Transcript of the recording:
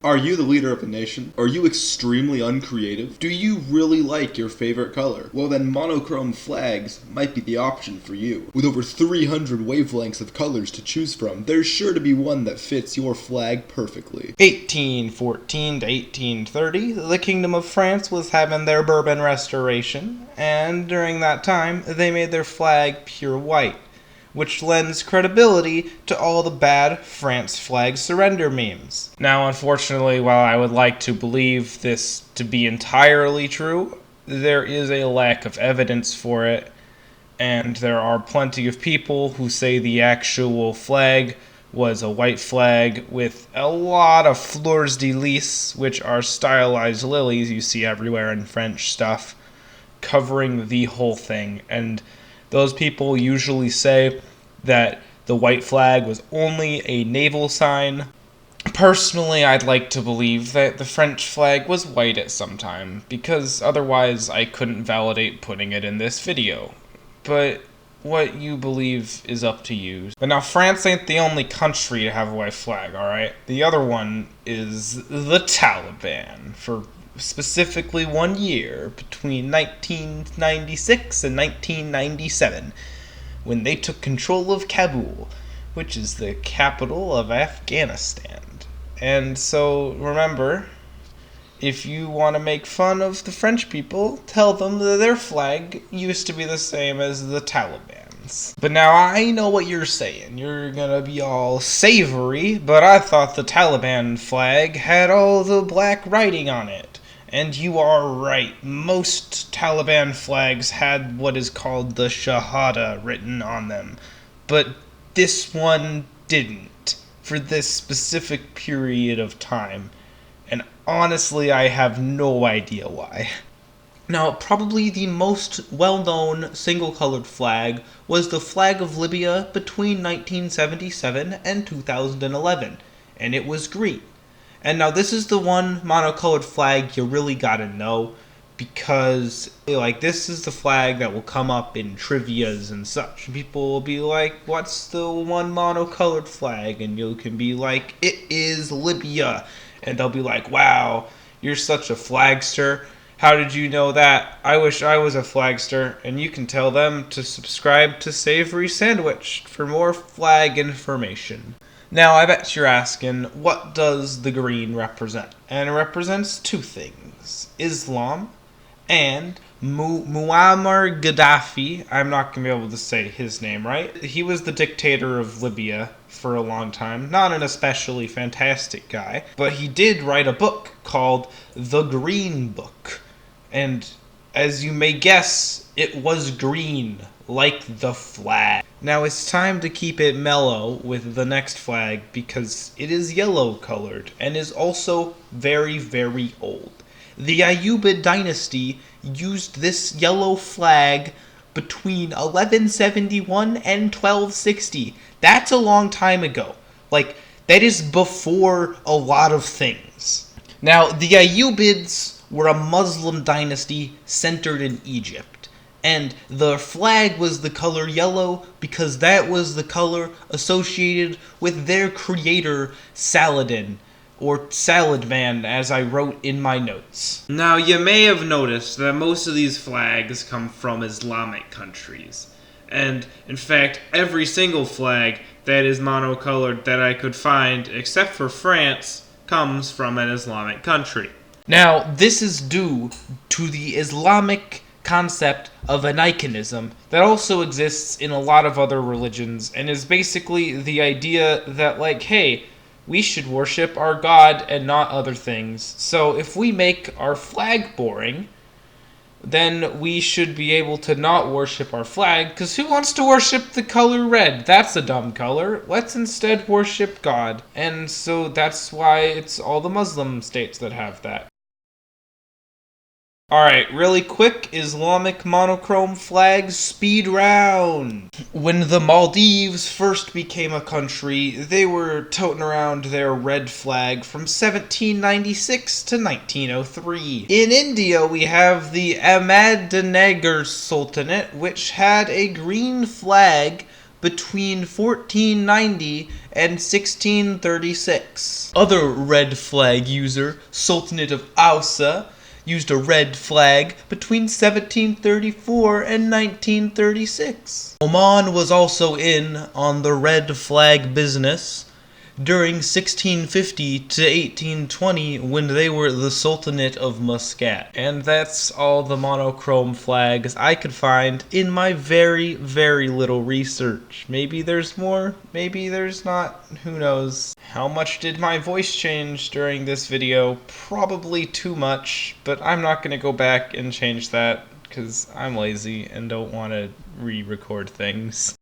Are you the leader of a nation? Are you extremely uncreative? Do you really like your favorite color? Well then Monochrome Flags might be the option for you. With over 300 wavelengths of colors to choose from, there's sure to be one that fits your flag perfectly. 1814 to 1830, the Kingdom of France was having their Bourbon Restoration, and during that time, they made their flag pure white, which lends credibility to all the bad France flag surrender memes. Now, unfortunately, while I would like to believe this to be entirely true, there is a lack of evidence for it, and there are plenty of people who say the actual flag was a white flag with a lot of fleurs de lis, which are stylized lilies you see everywhere in French stuff, covering the whole thing. And those people usually say that the white flag was only a naval sign. Personally, I'd like to believe that the French flag was white at some time, because otherwise I couldn't validate putting it in this video. But what you believe is up to you. But now, France ain't the only country to have a white flag, alright? The other one is the Taliban, for specifically 1 year, between 1996 and 1997, when they took control of Kabul, which is the capital of Afghanistan. And so, remember, if you want to make fun of the French people, tell them that their flag used to be the same as the Taliban's. But now I know what you're saying. You're gonna be all savory, but I thought the Taliban flag had all the black writing on it. And you are right. Most Taliban flags had what is called the Shahada written on them. But this one didn't, for this specific period of time. And honestly, I have no idea why. Now, probably the most well-known single-colored flag was the flag of Libya between 1977 and 2011, and it was green. And now this is the one monocolored flag you really gotta know, because this is the flag that will come up in trivias and such. People will be like, what's the one monocolored flag? And you can be like, it is Libya. And they'll be like, wow, you're such a flagster. How did you know that? I wish I was a flagster. And you can tell them to subscribe to Savory Sandwich for more flag information. Now, I bet you're asking, what does the green represent? And it represents two things: Islam and Muammar Gaddafi. I'm not going to be able to say his name right. He was the dictator of Libya for a long time. Not an especially fantastic guy, but he did write a book called The Green Book. And as you may guess, it was green, like the flag. Now it's time to keep it mellow with the next flag, because it is yellow colored and is also very, very old. The Ayyubid dynasty used this yellow flag between 1171 and 1260. That's a long time ago. That is before a lot of things. Now, the Ayyubids were a Muslim dynasty centered in Egypt, and the flag was the color yellow because that was the color associated with their creator, Saladin, or Salad Man, as I wrote in my notes. Now, you may have noticed that most of these flags come from Islamic countries. And, in fact, every single flag that is monocolored that I could find, except for France, comes from an Islamic country. Now, this is due to the Islamic concept of aniconism that also exists in a lot of other religions, and is basically the idea that, hey, we should worship our God and not other things. So if we make our flag boring, then we should be able to not worship our flag, because who wants to worship the color red? That's a dumb color. Let's instead worship God. And so that's why it's all the Muslim states that have that. Alright, really quick, Islamic monochrome flags speed round. When the Maldives first became a country, they were toting around their red flag from 1796 to 1903. In India, we have the Ahmadnagar Sultanate, which had a green flag between 1490 and 1636. Other red flag user, Sultanate of Ausa, used a red flag between 1734 and 1936. Oman was also in on the red flag business during 1650 to 1820 when they were the Sultanate of Muscat. And that's all the monochrome flags I could find in my very, very little research. Maybe there's more, maybe there's not, who knows. How much did my voice change during this video? Probably too much, but I'm not going to go back and change that because I'm lazy and don't want to re-record things.